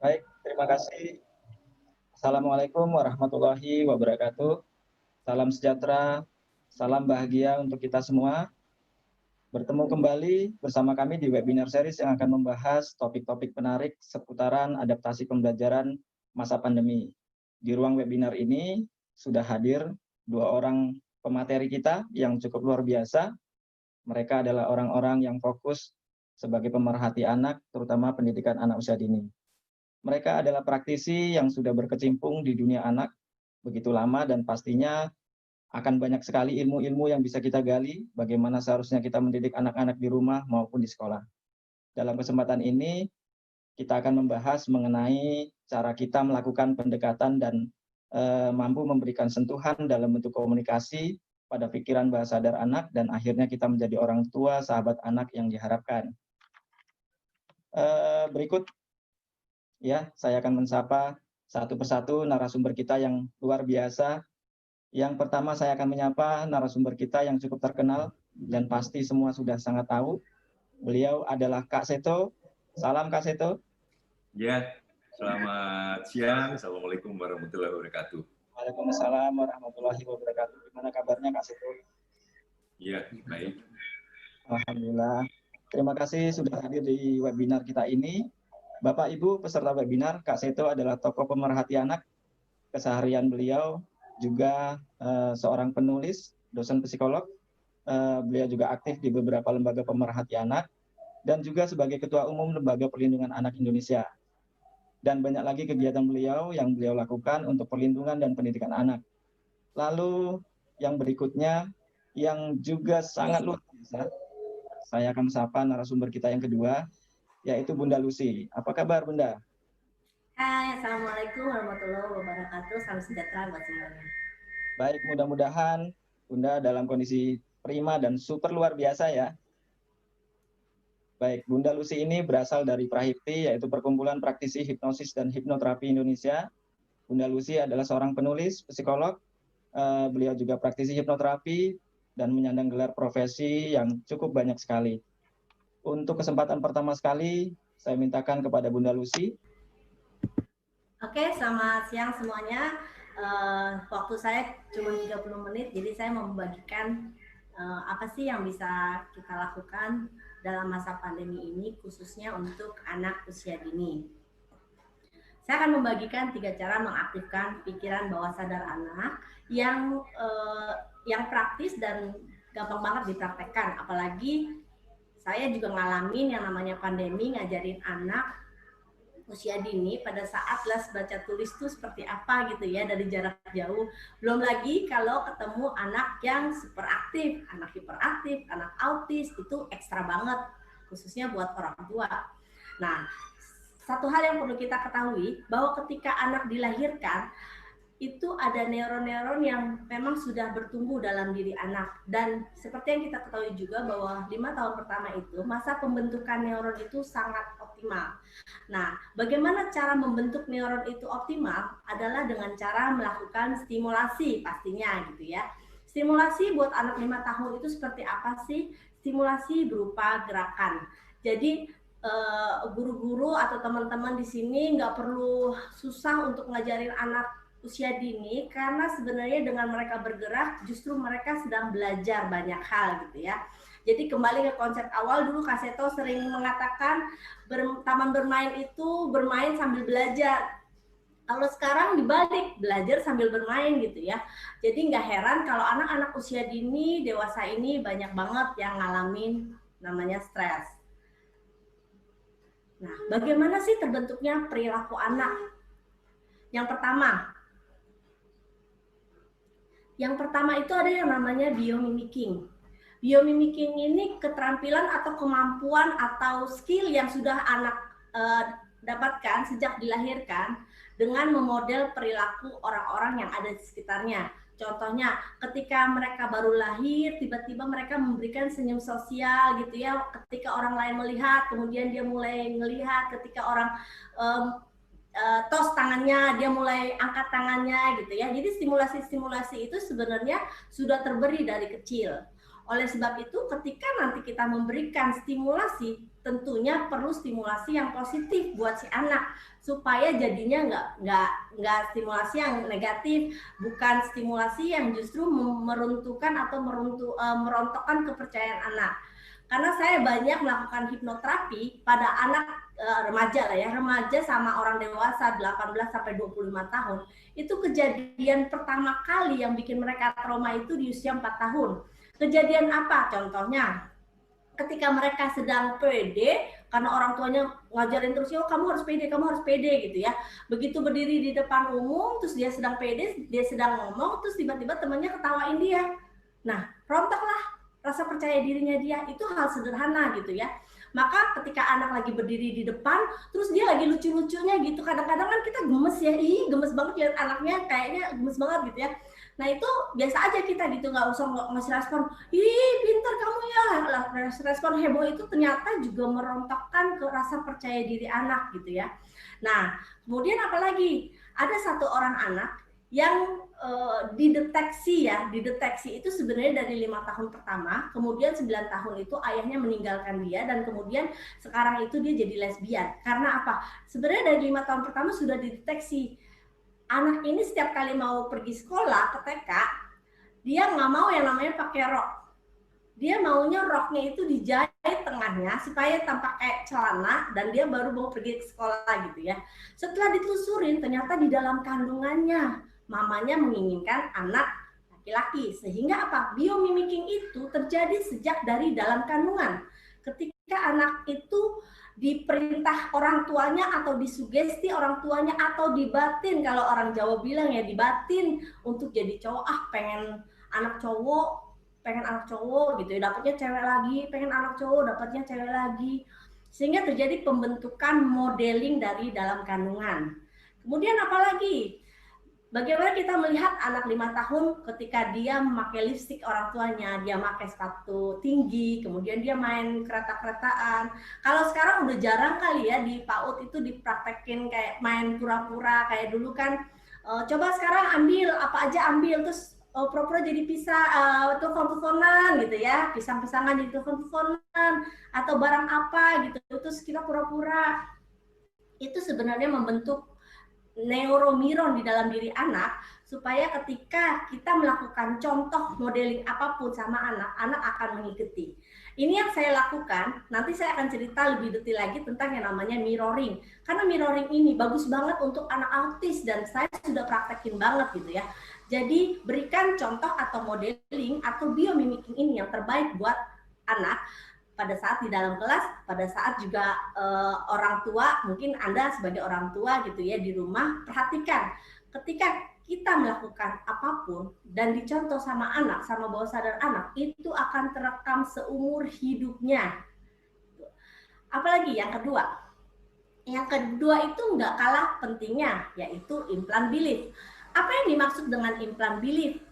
Baik, terima kasih. Assalamualaikum warahmatullahi wabarakatuh. Salam sejahtera, salam bahagia untuk kita semua. Bertemu kembali bersama kami di webinar series yang akan membahas topik-topik menarik seputaran adaptasi pembelajaran masa pandemi. Di ruang webinar ini sudah hadir dua orang pemateri kita yang cukup luar biasa. Mereka adalah orang-orang yang fokus sebagai pemerhati anak, terutama pendidikan anak usia dini. Mereka adalah praktisi yang sudah berkecimpung di dunia anak begitu lama dan pastinya akan banyak sekali ilmu-ilmu yang bisa kita gali bagaimana seharusnya kita mendidik anak-anak di rumah maupun di sekolah. Dalam kesempatan ini, kita akan membahas mengenai cara kita melakukan pendekatan dan mampu memberikan sentuhan dalam bentuk komunikasi pada pikiran bawah sadar anak dan akhirnya kita menjadi orang tua sahabat anak yang diharapkan. Berikut ya, saya akan mensapa satu persatu narasumber kita yang luar biasa. Yang pertama saya akan menyapa narasumber kita yang cukup terkenal dan pasti semua sudah sangat tahu. Beliau adalah Kak Seto. Salam Kak Seto. Ya, selamat siang. Assalamualaikum warahmatullahi wabarakatuh. Waalaikumsalam warahmatullahi wabarakatuh. Gimana kabarnya Kak Seto? Iya, baik. Alhamdulillah. Terima kasih sudah hadir di webinar kita ini. Bapak Ibu peserta webinar, Kak Seto adalah tokoh pemerhati anak. Keseharian beliau juga seorang penulis, dosen psikolog. Beliau juga aktif di beberapa lembaga pemerhati anak dan juga sebagai Ketua Umum Lembaga Perlindungan Anak Indonesia. Dan banyak lagi kegiatan beliau yang beliau lakukan untuk perlindungan dan pendidikan anak. Lalu yang berikutnya yang juga sangat luar biasa, saya akan sapa narasumber kita yang kedua, yaitu Bunda Lucy. Apa kabar Bunda? Hai, Assalamualaikum warahmatullahi wabarakatuh. Salam sejahtera buat semuanya. Baik, mudah-mudahan Bunda dalam kondisi prima dan super luar biasa ya. Baik, Bunda Lucy ini berasal dari Prahipti, yaitu Perkumpulan Praktisi Hipnosis dan Hipnoterapi Indonesia. Bunda Lucy adalah seorang penulis, psikolog. Beliau juga praktisi hipnoterapi dan menyandang gelar profesi yang cukup banyak sekali. Untuk kesempatan pertama sekali, saya mintakan kepada Bunda Lucy. Oke, selamat siang semuanya. Waktu saya cuma 30 menit, jadi saya mau membagikan apa sih yang bisa kita lakukan dalam masa pandemi ini, khususnya untuk anak usia dini. Saya akan membagikan 3 cara mengaktifkan pikiran bawah sadar anak yang praktis dan gampang banget dipraktekkan. Apalagi saya juga ngalamin yang namanya pandemi, ngajarin anak usia dini pada saat les baca tulis itu seperti apa gitu ya dari jarak jauh. Belum lagi kalau ketemu anak yang super aktif, anak hiperaktif, anak autis, itu ekstra banget khususnya buat orang tua. Nah, satu hal yang perlu kita ketahui bahwa ketika anak dilahirkan itu ada neuron-neuron yang memang sudah bertumbuh dalam diri anak, dan seperti yang kita ketahui juga bahwa 5 tahun pertama itu masa pembentukan neuron itu sangat optimal. Nah, bagaimana cara membentuk neuron itu optimal adalah dengan cara melakukan stimulasi pastinya gitu ya. Stimulasi buat anak 5 tahun itu seperti apa sih? Stimulasi berupa gerakan. Jadi guru-guru atau teman-teman di sini nggak perlu susah untuk ngajarin anak usia dini, karena sebenarnya dengan mereka bergerak justru mereka sedang belajar banyak hal gitu ya. Jadi kembali ke konsep awal, dulu Kak Seto sering mengatakan taman bermain itu bermain sambil belajar. Kalau sekarang dibalik, belajar sambil bermain gitu ya. Jadi nggak heran kalau anak-anak usia dini, dewasa ini banyak banget yang ngalamin namanya stres. Nah, bagaimana sih terbentuknya perilaku anak? Yang pertama itu ada yang namanya biomimicking. Biomimicking ini keterampilan atau kemampuan atau skill yang sudah anak dapatkan sejak dilahirkan dengan memodel perilaku orang-orang yang ada di sekitarnya. Contohnya, ketika mereka baru lahir, tiba-tiba mereka memberikan senyum sosial gitu ya. Ketika orang lain melihat, kemudian dia mulai melihat. Ketika orang tos tangannya, dia mulai angkat tangannya gitu ya. Jadi stimulasi-stimulasi itu sebenarnya sudah terberi dari kecil. Oleh sebab itu, ketika nanti kita memberikan stimulasi, tentunya perlu stimulasi yang positif buat si anak supaya jadinya nggak stimulasi yang negatif, bukan stimulasi yang justru meruntuhkan atau merontokkan kepercayaan anak. Karena saya banyak melakukan hipnoterapi pada anak remaja lah ya, remaja sama orang dewasa 18 sampai 25 tahun. Itu kejadian pertama kali yang bikin mereka trauma itu di usia 4 tahun. Kejadian apa? Contohnya, ketika mereka sedang pede, karena orang tuanya ngajarin terus, oh kamu harus pede gitu ya. Begitu berdiri di depan umum, terus dia sedang pede, dia sedang ngomong, terus tiba-tiba temannya ketawain dia. Nah, rontoklah rasa percaya dirinya dia. Itu hal sederhana gitu ya. Maka ketika anak lagi berdiri di depan, terus dia lagi lucu-lucunya gitu, kadang-kadang kan kita gemes ya, gemes banget lihat anaknya, kayaknya gemes banget gitu ya. Nah itu biasa aja kita gitu, nggak usah ngasih respon, pintar kamu ya. Respon heboh itu ternyata juga merontokkan ke rasa percaya diri anak gitu ya. Nah kemudian apalagi, ada satu orang anak yang dideteksi itu sebenarnya dari 5 tahun pertama, kemudian 9 tahun itu ayahnya meninggalkan dia, dan kemudian sekarang itu dia jadi lesbian. Karena apa? Sebenarnya dari 5 tahun pertama sudah dideteksi. Anak ini setiap kali mau pergi sekolah ke TK, dia nggak mau yang namanya pakai rok. Dia maunya roknya itu dijahit tengahnya supaya tampak kayak celana, dan dia baru mau pergi ke sekolah gitu ya. Setelah ditelusurin, ternyata di dalam kandungannya mamanya menginginkan anak laki-laki, sehingga apa? Biomimicking itu terjadi sejak dari dalam kandungan. Ketika anak itu diperintah orang tuanya atau disugesti orang tuanya atau dibatin, kalau orang Jawa bilang ya dibatin untuk jadi cowok, pengen anak cowok gitu ya, dapatnya cewek lagi, pengen anak cowok dapatnya cewek lagi, sehingga terjadi pembentukan modeling dari dalam kandungan. Kemudian apalagi? Bagaimana kita melihat anak 5 tahun ketika dia memakai lipstik orang tuanya, dia pakai sepatu tinggi, kemudian dia main kereta-keretaan. Kalau sekarang udah jarang kali ya di PAUD itu dipraktekin kayak main pura-pura kayak dulu kan. Coba sekarang ambil, apa aja ambil, terus pura-pura jadi telepon-teleponan gitu ya, pisang-pisangan jadi telepon-teleponan, atau barang apa gitu, terus kita pura-pura. Itu sebenarnya membentuk neuromiron di dalam diri anak, supaya ketika kita melakukan contoh modeling apapun sama anak, anak akan mengikuti. Ini yang saya lakukan, nanti saya akan cerita lebih detail lagi tentang yang namanya mirroring. Karena mirroring ini bagus banget untuk anak autis, dan saya sudah praktekin banget gitu ya. Jadi berikan contoh atau modeling atau biomimicking ini yang terbaik buat anak, pada saat di dalam kelas, pada saat juga orang tua, mungkin Anda sebagai orang tua gitu ya di rumah, perhatikan ketika kita melakukan apapun dan dicontoh sama anak, sama bawah sadar anak, itu akan terekam seumur hidupnya. Apalagi yang kedua? Yang kedua itu nggak kalah pentingnya, yaitu implant belief. Apa yang dimaksud dengan implant belief?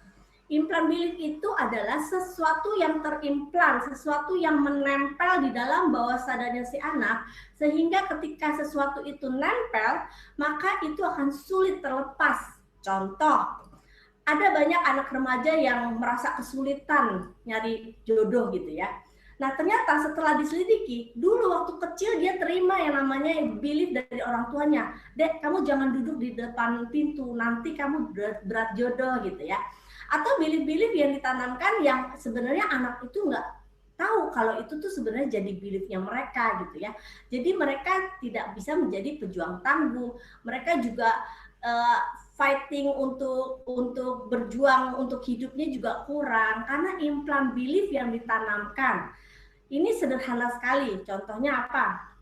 Implant belief itu adalah sesuatu yang terimplan, sesuatu yang menempel di dalam bawah sadarnya si anak, sehingga ketika sesuatu itu nempel, maka itu akan sulit terlepas. Contoh, ada banyak anak remaja yang merasa kesulitan nyari jodoh gitu ya. Nah ternyata setelah diselidiki, dulu waktu kecil dia terima yang namanya belief dari orang tuanya. Dek, kamu jangan duduk di depan pintu, nanti kamu berat jodoh gitu ya. Atau belief-belief yang ditanamkan yang sebenarnya anak itu nggak tahu kalau itu tuh sebenarnya jadi beliefnya mereka gitu ya. Jadi mereka tidak bisa menjadi pejuang tangguh. Mereka juga fighting untuk berjuang untuk hidupnya juga kurang karena implant belief yang ditanamkan. Ini sederhana sekali. Contohnya apa?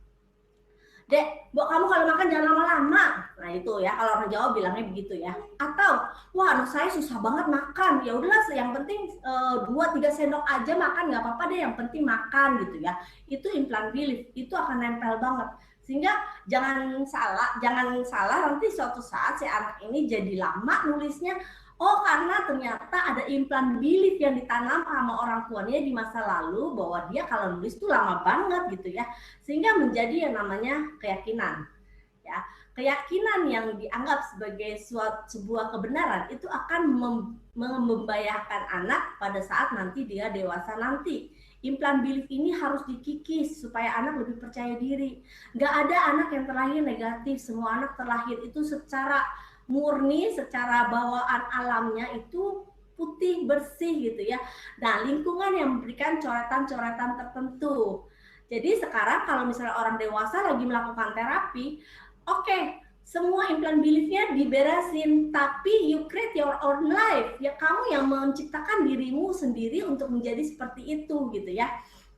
Dek, Bu, kamu kalau makan jangan lama-lama. Nah itu ya, kalau orang Jawa bilangnya begitu ya. Atau, wah anak saya susah banget makan. Ya udahlah, yang penting 2-3 sendok aja makan, nggak apa-apa deh, yang penting makan gitu ya. Itu implant belief, itu akan nempel banget. Sehingga jangan salah nanti suatu saat si anak ini jadi lama nulisnya. Oh karena ternyata ada implant belief yang ditanam sama orang tuanya di masa lalu bahwa dia kalau nulis tuh lama banget gitu ya, sehingga menjadi yang namanya keyakinan. Ya, keyakinan yang dianggap sebagai sebuah kebenaran itu akan membahayakan anak pada saat nanti dia dewasa nanti. Implant belief ini harus dikikis supaya anak lebih percaya diri. Nggak ada anak yang terlahir negatif, semua anak terlahir itu secara murni, secara bawaan alamnya itu putih, bersih gitu ya. Nah, lingkungan yang memberikan coretan-coretan tertentu. Jadi sekarang kalau misalnya orang dewasa lagi melakukan terapi, oke, semua implant belief-nya diberesin, tapi you create your own life. Ya kamu yang menciptakan dirimu sendiri untuk menjadi seperti itu gitu ya.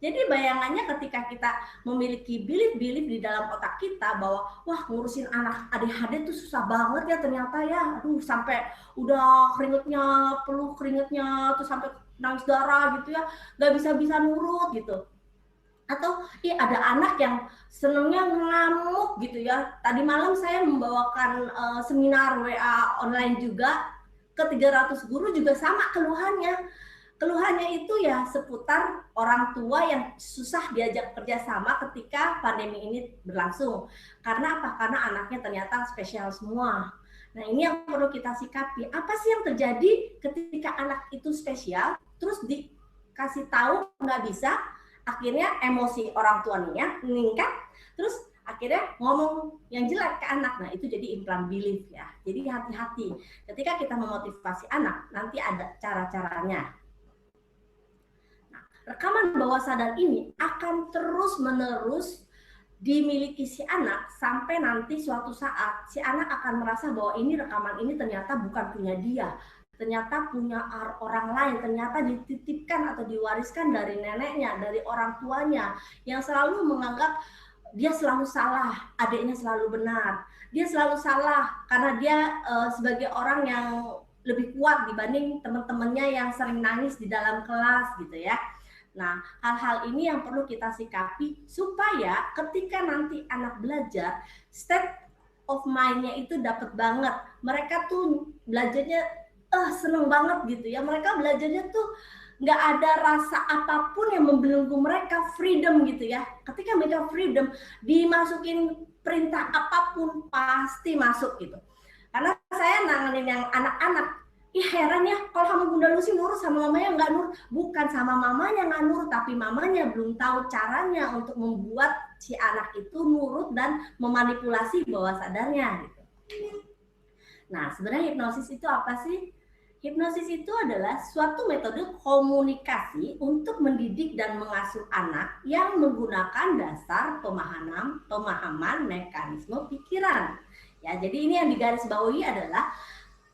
Jadi bayangannya ketika kita memiliki belief-belief di dalam otak kita bahwa wah ngurusin anak ADHD itu susah banget ya ternyata ya, aduh sampai udah keringetnya, peluh keringetnya, terus sampai nangis darah gitu ya, nggak bisa nurut gitu. Atau ada anak yang senangnya ngamuk gitu ya. Tadi malam saya membawakan seminar WA online juga ke 300 guru juga sama keluhannya. Keluhannya itu ya seputar orang tua yang susah diajak kerjasama ketika pandemi ini berlangsung. Karena apa? Karena anaknya ternyata spesial semua. Nah ini yang perlu kita sikapi. Apa sih yang terjadi ketika anak itu spesial, terus dikasih tahu nggak bisa, akhirnya emosi orang tuanya meningkat, terus akhirnya ngomong yang jelek ke anak. Nah itu jadi implant belief ya. Jadi hati-hati ketika kita memotivasi anak, nanti ada cara-caranya. Rekaman bawah sadar ini akan terus-menerus dimiliki si anak sampai nanti suatu saat si anak akan merasa bahwa ini rekaman ini ternyata bukan punya dia, ternyata punya orang lain, ternyata dititipkan atau diwariskan dari neneknya, dari orang tuanya yang selalu menganggap dia selalu salah, adiknya selalu benar, dia selalu salah karena dia sebagai orang yang lebih kuat dibanding teman-temannya yang sering nangis di dalam kelas gitu ya. Nah, hal-hal ini yang perlu kita sikapi supaya ketika nanti anak belajar, state of mind-nya itu dapat banget. Mereka tuh belajarnya seneng banget gitu ya. Mereka belajarnya tuh nggak ada rasa apapun yang membelenggu mereka, freedom gitu ya. Ketika mereka freedom, dimasukin perintah apapun pasti masuk gitu. Karena saya nanganin yang anak-anak, heran ya, kalau sama Bunda Lucy nurut, sama mamanya nggak nurut. Bukan sama mamanya nggak nurut, tapi mamanya belum tahu caranya untuk membuat si anak itu nurut dan memanipulasi bawah sadarnya. Gitu. Nah, sebenarnya hipnosis itu apa sih? Hipnosis itu adalah suatu metode komunikasi untuk mendidik dan mengasuh anak yang menggunakan dasar pemahaman mekanisme pikiran. Ya, jadi ini yang digarisbawahi adalah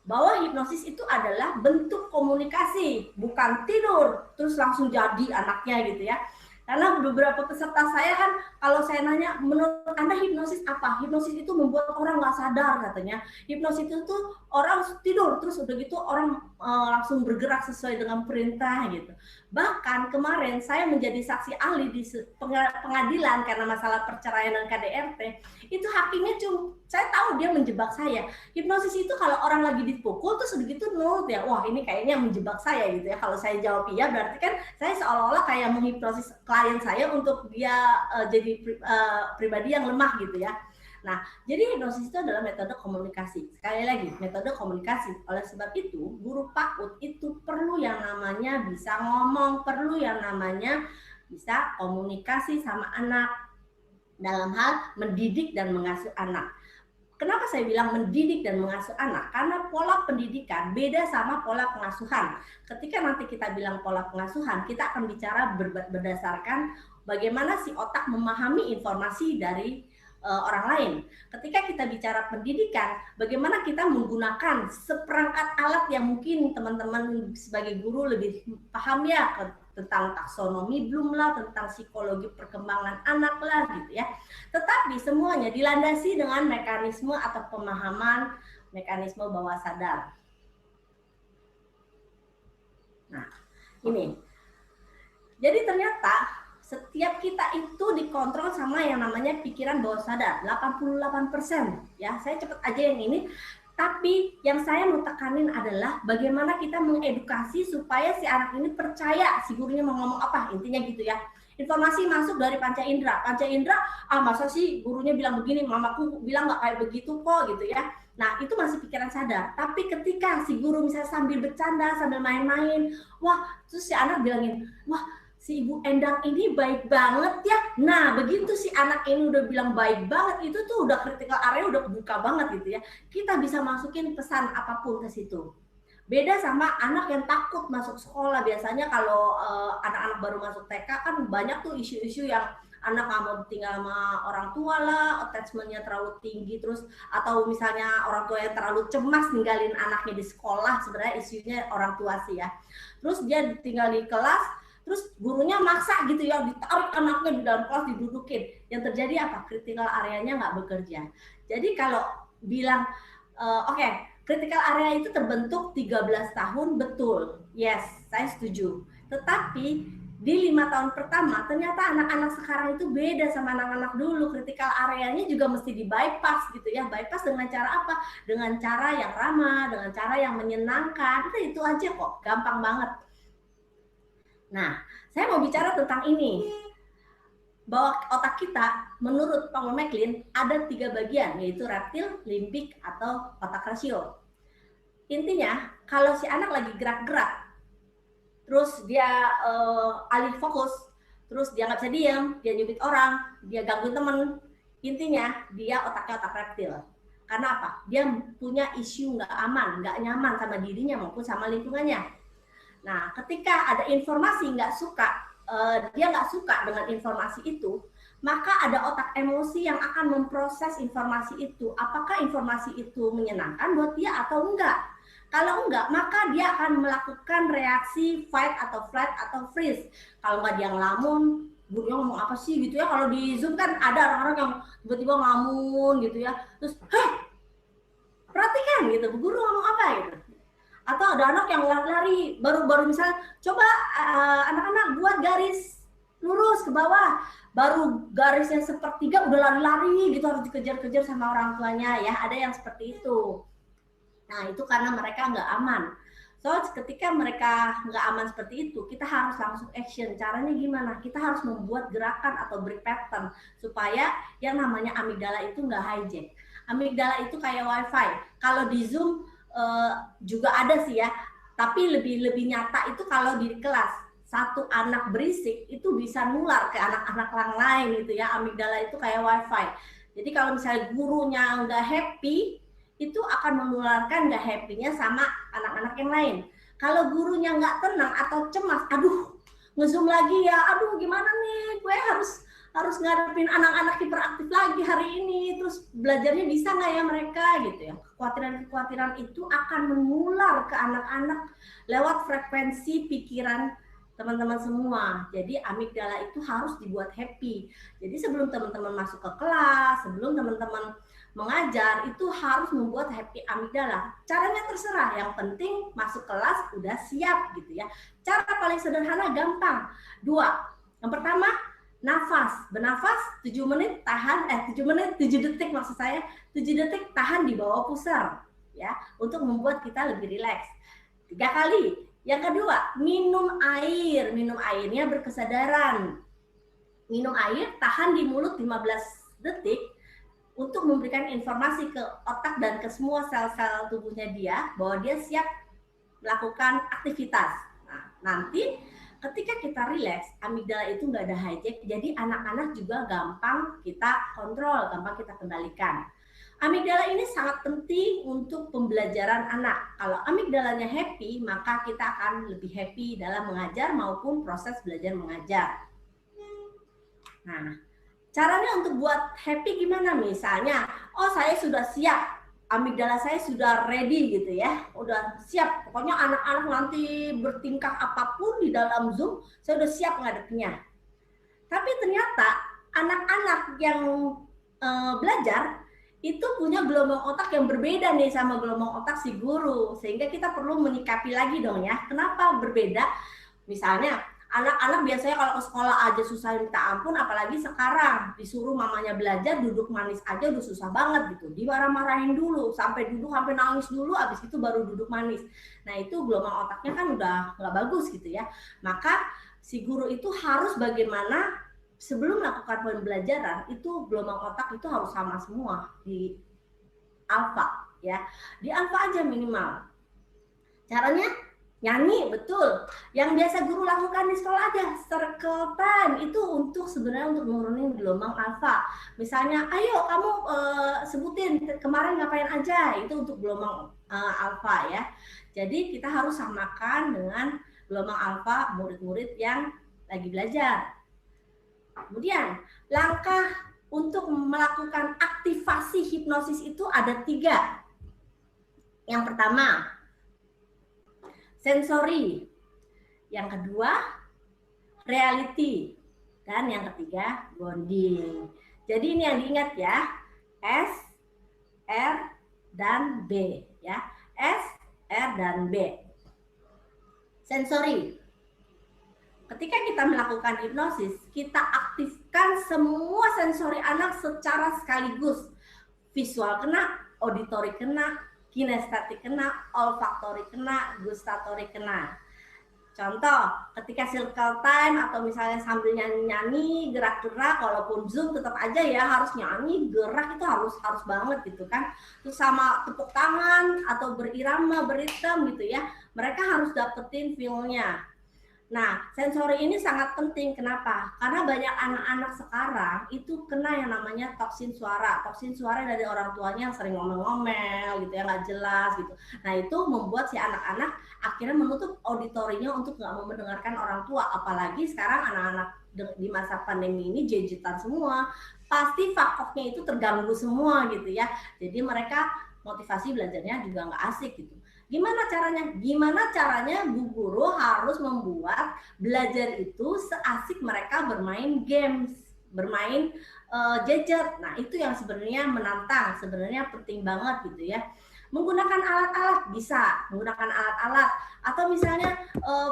bahwa hipnosis itu adalah bentuk komunikasi, bukan tidur terus langsung jadi anaknya gitu ya. Karena beberapa peserta saya kan, kalau saya nanya, menurut Anda hipnosis apa? Hipnosis itu membuat orang nggak sadar katanya. Hipnosis itu tuh orang tidur, terus udah gitu orang langsung bergerak sesuai dengan perintah gitu. Bahkan kemarin saya menjadi saksi ahli di pengadilan karena masalah perceraian dan KDRT. Itu hakimnya saya tahu dia menjebak saya. Hipnosis itu kalau orang lagi dipukul terus udah gitu nurut ya, wah ini kayaknya menjebak saya gitu ya. Kalau saya jawab iya berarti kan saya seolah-olah kayak menghipnosis klien saya untuk dia jadi pribadi yang lemah gitu ya. Nah, jadi hipnosis itu adalah metode komunikasi. Sekali lagi, metode komunikasi. Oleh sebab itu, guru PAUD itu perlu yang namanya bisa ngomong, perlu yang namanya bisa komunikasi sama anak dalam hal mendidik dan mengasuh anak. Kenapa saya bilang mendidik dan mengasuh anak? Karena pola pendidikan beda sama pola pengasuhan. Ketika nanti kita bilang pola pengasuhan, kita akan bicara berdasarkan bagaimana si otak memahami informasi dari orang lain. Ketika kita bicara pendidikan, bagaimana kita menggunakan seperangkat alat yang mungkin teman-teman sebagai guru lebih paham ya, tentang taksonomi Bloom lah, tentang psikologi perkembangan anak lah gitu ya. Tetapi semuanya dilandasi dengan mekanisme atau pemahaman mekanisme bawah sadar. Nah, ini. Jadi ternyata setiap kita itu dikontrol sama yang namanya pikiran bawah sadar, 88%. Ya, saya cepet aja yang ini. Tapi yang saya mau tekanin adalah bagaimana kita mengedukasi supaya si anak ini percaya si gurunya mau ngomong apa, intinya gitu ya. informasi masuk dari panca indera. Panca indera, masa sih gurunya bilang begini, mamaku bilang nggak kayak begitu kok gitu ya. Nah, itu masih pikiran sadar. Tapi ketika si guru misalnya sambil bercanda, sambil main-main, wah, terus si anak bilangin, wah, si Ibu Endang ini baik banget ya. Nah, begitu si anak ini udah bilang baik banget, itu tuh udah critical area udah kebuka banget gitu ya. Kita bisa masukin pesan apapun ke situ. Beda sama anak yang takut masuk sekolah. Biasanya kalau anak-anak baru masuk TK kan banyak tuh isu-isu yang anak nggak mau tinggal sama orang tua lah, attachment-nya terlalu tinggi, terus atau misalnya orang tua yang terlalu cemas ninggalin anaknya di sekolah. Sebenarnya isunya orang tua sih ya. Terus dia tinggal di kelas, terus gurunya maksa gitu ya, ditarik anaknya di dalam kelas, didudukin. Yang terjadi apa? Critical area-nya nggak bekerja. Jadi kalau bilang, oke, critical area itu terbentuk 13 tahun, betul. Yes, saya setuju. Tetapi di 5 tahun pertama, ternyata anak-anak sekarang itu beda sama anak-anak dulu. Critical area-nya juga mesti di bypass gitu ya. Bypass dengan cara apa? Dengan cara yang ramah, dengan cara yang menyenangkan. Itu aja kok, gampang banget. Nah, saya mau bicara tentang ini. Bahwa otak kita, menurut Paul MacLean, ada 3 bagian, yaitu reptil, limbik, atau otak rasio. Intinya, kalau si anak lagi gerak-gerak, terus dia alih fokus, terus dia nggak bisa diam, dia nyubit orang, dia gangguin temen, intinya dia otaknya otak reptil. Karena apa? Dia punya isu nggak aman, nggak nyaman sama dirinya maupun sama lingkungannya. Nah, ketika ada informasi nggak suka, dia nggak suka dengan informasi itu, maka ada otak emosi yang akan memproses informasi itu. Apakah informasi itu menyenangkan buat dia atau enggak? Kalau enggak, maka dia akan melakukan reaksi fight atau flight atau freeze. Kalau enggak dia ngelamun, gurunya ngomong apa sih gitu ya. Kalau di Zoom kan ada orang-orang yang tiba-tiba ngelamun gitu ya. Terus, perhatikan gitu, guru ngomong apa gitu. Atau ada anak yang lari, baru misalnya, coba anak-anak buat garis lurus ke bawah. Baru garisnya sepertiga udah lari-lari gitu, harus dikejar-kejar sama orang tuanya ya. Ada yang seperti itu. Nah, itu karena mereka nggak aman. So, ketika mereka nggak aman seperti itu, kita harus langsung action. Caranya gimana? Kita harus membuat gerakan atau break pattern supaya yang namanya amigdala itu nggak hijack. Amigdala itu kayak wifi. Kalau di Zoom juga ada sih ya, tapi lebih nyata itu kalau di kelas. Satu anak berisik itu bisa nular ke anak-anak yang lain gitu ya. Amigdala itu kayak wifi. Jadi kalau misalnya gurunya nggak happy, itu akan menularkan nggak happy-nya sama anak-anak yang lain. Kalau gurunya nggak tenang atau cemas, aduh nge-zoom lagi ya, aduh gimana nih, gue harus ngadepin anak-anak hiperaktif lagi hari ini, terus belajarnya bisa nggak ya mereka gitu ya. Kekhawatiran-kekhawatiran itu akan menular ke anak-anak lewat frekuensi pikiran teman-teman semua. Jadi amigdala itu harus dibuat happy. Jadi sebelum teman-teman masuk ke kelas, sebelum teman-teman mengajar, itu harus membuat happy amigdala. Caranya terserah, yang penting masuk kelas udah siap gitu ya. Cara paling sederhana gampang. 2. Yang pertama, nafas. Bernafas 7 menit tahan 7 detik maksud saya, 7 detik tahan di bawah pusar ya, untuk membuat kita lebih rileks. 3 kali. Yang kedua, minum air. Minum airnya berkesadaran. Minum air, tahan di mulut 15 detik untuk memberikan informasi ke otak dan ke semua sel-sel tubuhnya dia bahwa dia siap melakukan aktivitas. Nah, nanti ketika kita rileks, amigdala itu nggak ada hijack, jadi anak-anak juga gampang kita kontrol, gampang kita kendalikan. Amigdala ini sangat penting untuk pembelajaran anak. Kalau amigdalanya happy, maka kita akan lebih happy dalam mengajar maupun proses belajar mengajar. Nah, caranya untuk buat happy gimana? Misalnya, oh saya sudah siap, amigdala saya sudah ready gitu ya, udah siap. Pokoknya anak-anak nanti bertingkah apapun di dalam Zoom, saya udah siap ngadepnya. Tapi ternyata anak-anak yang belajar itu punya gelombang otak yang berbeda nih sama gelombang otak si guru. Sehingga kita perlu menyikapi lagi dong ya, kenapa berbeda? Misalnya, anak-anak biasanya kalau ke sekolah aja susah minta ampun, apalagi sekarang disuruh mamanya belajar, duduk manis aja udah susah banget gitu. Dimarah-marahin dulu, sampai nangis dulu, abis itu baru duduk manis. Nah itu gelombang otaknya kan udah nggak bagus gitu ya. Maka si guru itu harus bagaimana sebelum melakukan pembelajaran itu gelombang otak itu harus sama semua di alfa ya. Di alfa aja minimal. Caranya nyanyi, betul. Yang biasa guru lakukan di sekolah aja, circle time itu untuk sebenarnya untuk nurunin gelombang alfa. Misalnya, ayo kamu sebutin kemarin ngapain aja, itu untuk gelombang alfa ya. Jadi kita harus samakan dengan gelombang alfa murid-murid yang lagi belajar. Kemudian langkah untuk melakukan aktivasi hipnosis itu ada 3. Yang pertama, sensori. Yang kedua, reality. Dan yang ketiga, bonding. Jadi ini yang diingat ya, S, R, dan B. Ya. S, R, dan B. Sensori. Ketika kita melakukan hipnosis, kita aktifkan semua sensori anak secara sekaligus. Visual kena, auditori kena, kinestetik kena, olfaktori kena, gustatori kena. Contoh, ketika circle time atau misalnya sambil nyanyi-nyanyi, gerak-gerak, walaupun Zoom tetap aja ya harus nyanyi, gerak itu harus banget gitu kan. Terus sama tepuk tangan atau berirama, beritem gitu ya. Mereka harus dapetin feel-nya. Nah, sensori ini sangat penting. Kenapa? Karena banyak anak-anak sekarang itu kena yang namanya toksin suara. Toksin suara dari orang tuanya yang sering ngomel-ngomel gitu ya, nggak jelas gitu. Nah, itu membuat si anak-anak akhirnya menutup auditorinya untuk nggak mau mendengarkan orang tua. Apalagi sekarang anak-anak di masa pandemi ini gadgetan semua. Pasti faktornya itu terganggu semua gitu ya. Jadi mereka motivasi belajarnya juga nggak asik gitu. Gimana caranya? Gimana caranya Bu Guru harus membuat belajar itu seasik mereka bermain games, bermain gadget. Nah, itu yang sebenarnya menantang, sebenarnya penting banget gitu ya. Menggunakan alat-alat bisa, menggunakan alat-alat. Atau misalnya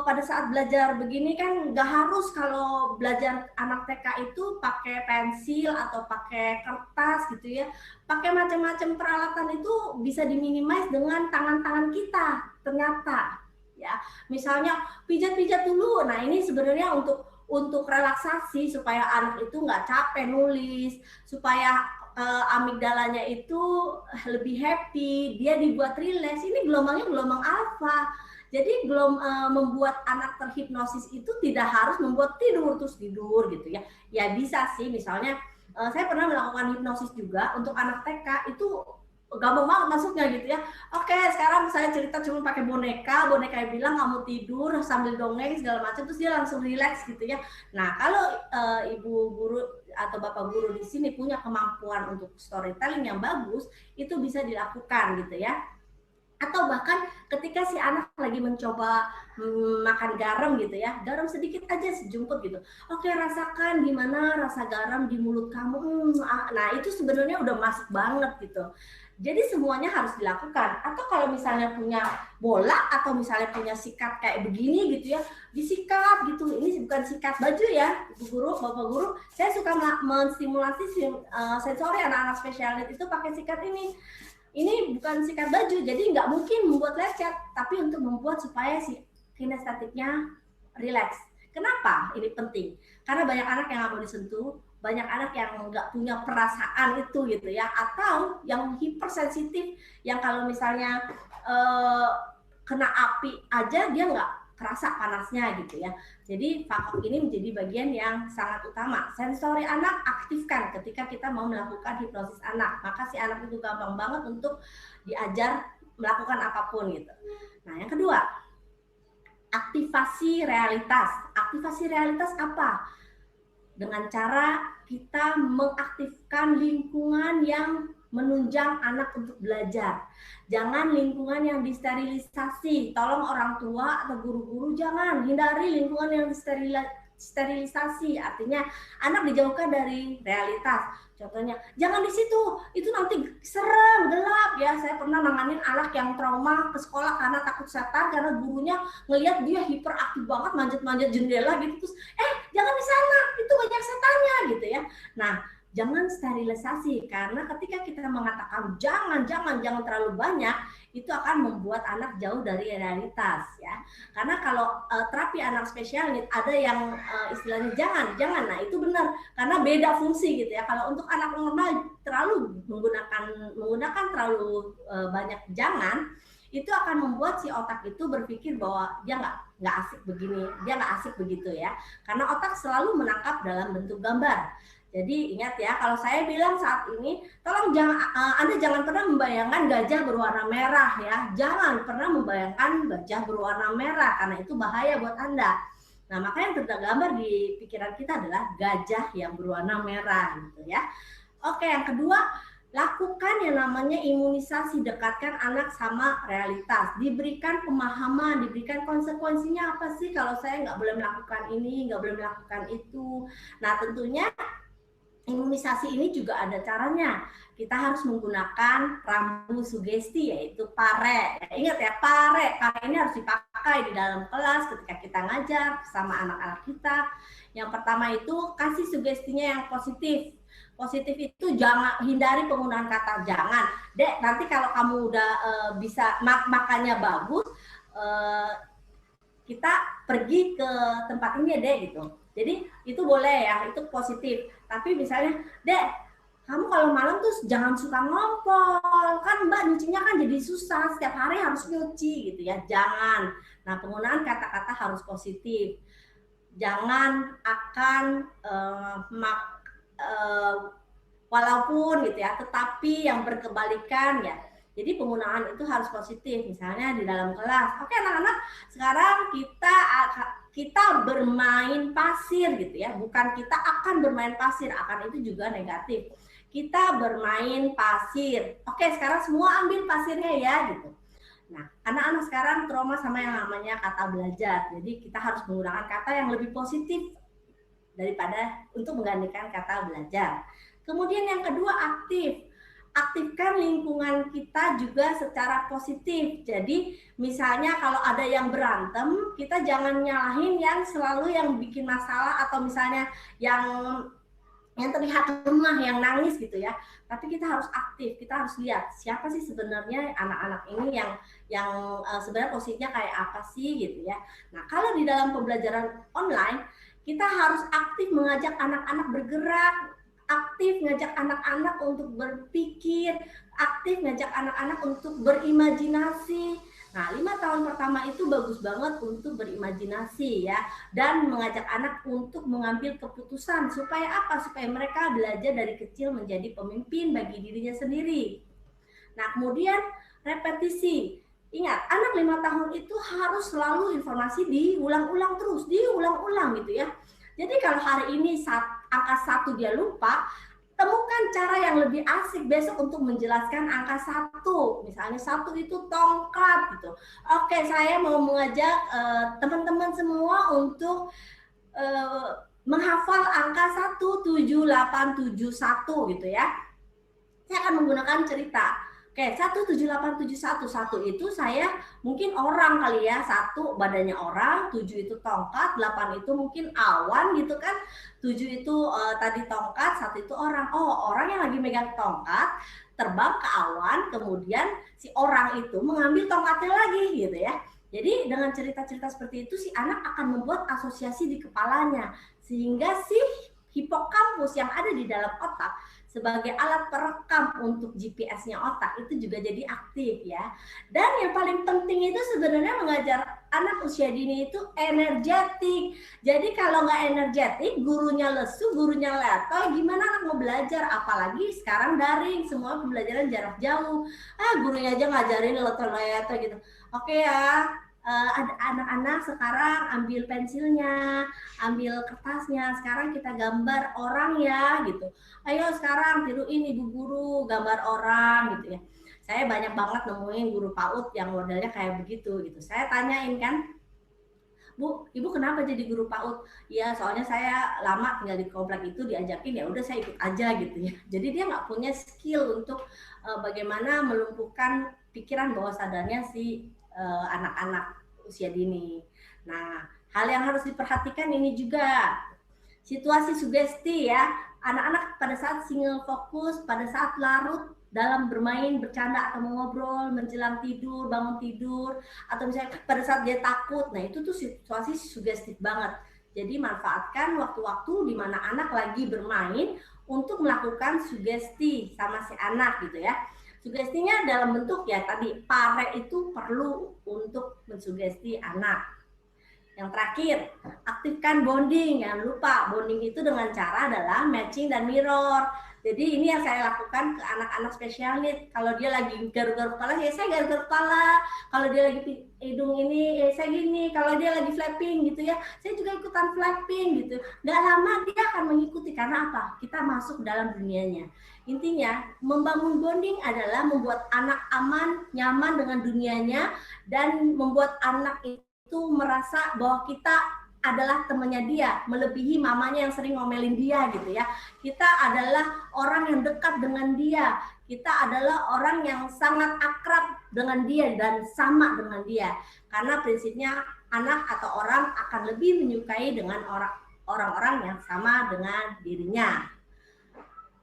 pada saat belajar begini kan nggak harus kalau belajar anak TK itu pakai pensil atau pakai kertas gitu ya. Pakai macam-macam peralatan itu bisa diminimize dengan tangan-tangan kita ternyata. Ya, misalnya pijat-pijat dulu. Nah, ini sebenarnya untuk relaksasi supaya anak itu nggak capek nulis, supaya amigdalanya itu lebih happy, dia dibuat rileks. Ini gelombangnya gelombang alfa. Jadi membuat anak terhipnosis itu tidak harus membuat tidur terus tidur gitu ya. Ya bisa sih, misalnya saya pernah melakukan hipnosis juga untuk anak TK itu gampang banget masuknya gitu ya. Oke, sekarang saya cerita cuma pakai boneka yang bilang kamu tidur sambil dongeng segala macam, terus dia langsung rileks gitu ya. Nah, kalau ibu guru atau bapak guru di sini punya kemampuan untuk storytelling yang bagus, itu bisa dilakukan gitu ya. Atau bahkan ketika si anak lagi mencoba makan garam gitu ya, garam sedikit aja sejumput gitu. Oke, rasakan gimana rasa garam di mulut kamu. Nah, itu sebenarnya udah masuk banget gitu. Jadi semuanya harus dilakukan. Atau kalau misalnya punya bola atau misalnya punya sikat kayak begini gitu ya, disikat gitu. Ini bukan sikat baju ya, Ibu Guru, Bapak Guru. Saya suka menstimulasi sensori anak-anak spesial needs itu pakai sikat ini. Ini bukan sikat baju, jadi nggak mungkin membuat lecet, tapi untuk membuat supaya si kinestetiknya rileks. Kenapa ini penting? Karena banyak anak yang nggak mau disentuh, banyak anak yang nggak punya perasaan itu gitu ya, atau yang hipersensitif, yang kalau misalnya kena api aja dia nggak kerasa panasnya gitu ya. Jadi faktor ini menjadi bagian yang sangat utama. Sensori anak aktifkan ketika kita mau melakukan hipnosis anak. Maka si anak itu gampang banget untuk diajar melakukan apapun gitu. Nah, yang kedua, aktivasi realitas. Aktivasi realitas apa? Dengan cara kita mengaktifkan lingkungan yang menunjang anak untuk belajar. Jangan lingkungan yang disterilisasi. Tolong orang tua atau guru-guru jangan hindari lingkungan yang disterilisasi. Artinya anak dijauhkan dari realitas. Contohnya, jangan di situ, itu nanti serem, gelap ya. Saya pernah nanganin anak yang trauma ke sekolah karena takut setan, karena gurunya ngelihat dia hiperaktif banget, manjat-manjat jendela gitu. Terus, jangan di sana, itu banyak setannya gitu ya. Nah, jangan sterilisasi, karena ketika kita mengatakan jangan terlalu banyak, itu akan membuat anak jauh dari realitas ya. Karena kalau terapi anak spesial need ada yang istilahnya jangan, nah itu benar karena beda fungsi gitu ya. Kalau untuk anak normal terlalu menggunakan terlalu banyak jangan, itu akan membuat si otak itu berpikir bahwa dia nggak asik begini, dia nggak asik begitu ya, karena otak selalu menangkap dalam bentuk gambar. Jadi ingat ya, kalau saya bilang saat ini, tolong Anda jangan pernah membayangkan gajah berwarna merah ya, jangan pernah membayangkan gajah berwarna merah karena itu bahaya buat Anda. Nah, maka yang tergambar di pikiran kita adalah gajah yang berwarna merah gitu ya. Oke, yang kedua, lakukan yang namanya imunisasi, dekatkan anak sama realitas, diberikan pemahaman, diberikan konsekuensinya apa sih kalau saya nggak boleh melakukan ini, nggak boleh melakukan itu. Nah, tentunya imunisasi ini juga ada caranya. Kita harus menggunakan rambu sugesti, yaitu PARE. Ingat ya, PARE ini harus dipakai di dalam kelas ketika kita ngajar sama anak-anak kita. Yang pertama itu kasih sugestinya yang positif. Positif itu jangan, hindari penggunaan kata jangan. Dek, nanti kalau kamu udah bisa makannya bagus, kita pergi ke tempat ini ya dek gitu. Jadi itu boleh ya, itu positif. Tapi misalnya, dek, kamu kalau malam tuh jangan suka ngompol, kan mbak nyucinya kan jadi susah, setiap hari harus nyuci gitu ya, jangan. Nah, penggunaan kata-kata harus positif. Jangan, akan, walaupun gitu ya, tetapi yang berkebalikan ya. Jadi penggunaan itu harus positif, misalnya di dalam kelas. Oke anak-anak, sekarang kita bermain pasir gitu ya, bukan kita akan bermain pasir, akan itu juga negatif. Kita bermain pasir. Oke, sekarang semua ambil pasirnya ya gitu. Nah, anak-anak sekarang trauma sama yang namanya kata belajar. Jadi kita harus menggunakan kata yang lebih positif daripada untuk menggantikan kata belajar. Kemudian yang kedua, aktif. Aktifkan lingkungan kita juga secara positif. Jadi misalnya kalau ada yang berantem, kita jangan nyalahin yang selalu yang bikin masalah atau misalnya yang terlihat lemah, yang nangis gitu ya. Tapi kita harus aktif, kita harus lihat siapa sih sebenarnya anak-anak ini yang sebenarnya posisinya kayak apa sih gitu ya. Nah, kalau di dalam pembelajaran online, kita harus aktif mengajak anak-anak bergerak, aktif ngajak anak-anak untuk berpikir, aktif ngajak anak-anak untuk berimajinasi. Nah, 5 tahun pertama itu bagus banget untuk berimajinasi ya, dan mengajak anak untuk mengambil keputusan. Supaya apa? Supaya mereka belajar dari kecil menjadi pemimpin bagi dirinya sendiri. Nah, kemudian repetisi. Ingat, anak 5 tahun itu harus selalu informasi diulang-ulang terus, diulang-ulang gitu ya. Jadi kalau hari ini angka 1 dia lupa, temukan cara yang lebih asik besok untuk menjelaskan angka 1. Misalnya 1 itu tongkat gitu. Oke, saya mau mengajak teman-teman semua untuk menghafal angka 17871 gitu ya. Saya akan menggunakan cerita. Oke, 17871 itu saya mungkin orang kali ya, 1 badannya orang, 7 itu tongkat, 8 itu mungkin awan gitu kan, 7 itu tadi tongkat, 1 itu orang. Oh, orang yang lagi megang tongkat terbang ke awan, kemudian si orang itu mengambil tongkatnya lagi gitu ya. Jadi dengan cerita-cerita seperti itu si anak akan membuat asosiasi di kepalanya, sehingga si hipokampus yang ada di dalam otak sebagai alat perekam untuk GPS-nya otak itu juga jadi aktif ya. Dan yang paling penting itu sebenarnya mengajar anak usia dini itu energetik. Jadi kalau nggak energetik, gurunya lesu, gurunya letoy, gimana anak mau belajar? Apalagi sekarang daring, semua pembelajaran jarak jauh. Gurunya aja ngajarin letoy-letoy gitu. Oke ya. Ada anak-anak sekarang ambil pensilnya, ambil kertasnya, sekarang kita gambar orang ya gitu. Ayo sekarang tiruin ibu guru gambar orang gitu ya. Saya banyak banget nemuin guru PAUD yang modelnya kayak begitu gitu. Saya tanyain kan, Bu, Ibu kenapa jadi guru PAUD? Ya soalnya saya lama tinggal di komplek itu, diajakin ya udah saya ikut aja gitu ya. Jadi dia nggak punya skill untuk bagaimana melumpuhkan pikiran bawah sadarnya si anak-anak usia dini. Nah, hal yang harus diperhatikan ini juga. situasi sugesti ya. Anak-anak pada saat single fokus, pada saat larut dalam bermain, bercanda atau mengobrol, menjelang tidur, bangun tidur, atau misalnya pada saat dia takut, nah itu tuh situasi sugestif banget. Jadi manfaatkan waktu-waktu di mana anak lagi bermain untuk melakukan sugesti sama si anak gitu ya. Sugestinya dalam bentuk ya tadi, pare itu perlu untuk mensugesti anak. Yang terakhir, aktifkan bonding. Jangan lupa, bonding itu dengan cara adalah matching dan mirror. Jadi ini yang saya lakukan ke anak-anak special need. Kalau dia lagi garuk-garuk kepala, ya saya garuk-garuk kepala. Kalau dia lagi hidung ini, ya saya gini. Kalau dia lagi flapping gitu ya, saya juga ikutan flapping gitu. Gak lama dia akan mengikuti, karena apa? Kita masuk dalam dunianya. Intinya, membangun bonding adalah membuat anak aman, nyaman dengan dunianya, dan membuat anak itu merasa bahwa kita adalah temannya dia, melebihi mamanya yang sering ngomelin dia gitu ya. Kita adalah orang yang dekat dengan dia, kita adalah orang yang sangat akrab dengan dia dan sama dengan dia. Karena prinsipnya anak atau orang akan lebih menyukai dengan orang-orang yang sama dengan dirinya.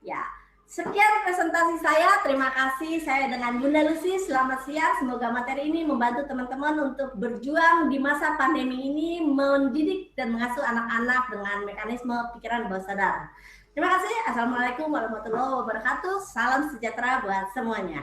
Ya. Sekian presentasi saya, terima kasih. Saya dengan Bunda Lucy, selamat siang. Semoga materi ini membantu teman-teman untuk berjuang di masa pandemi ini, mendidik dan mengasuh anak-anak dengan mekanisme pikiran bawah sadar. Terima kasih. Assalamualaikum warahmatullahi wabarakatuh. Salam sejahtera buat semuanya.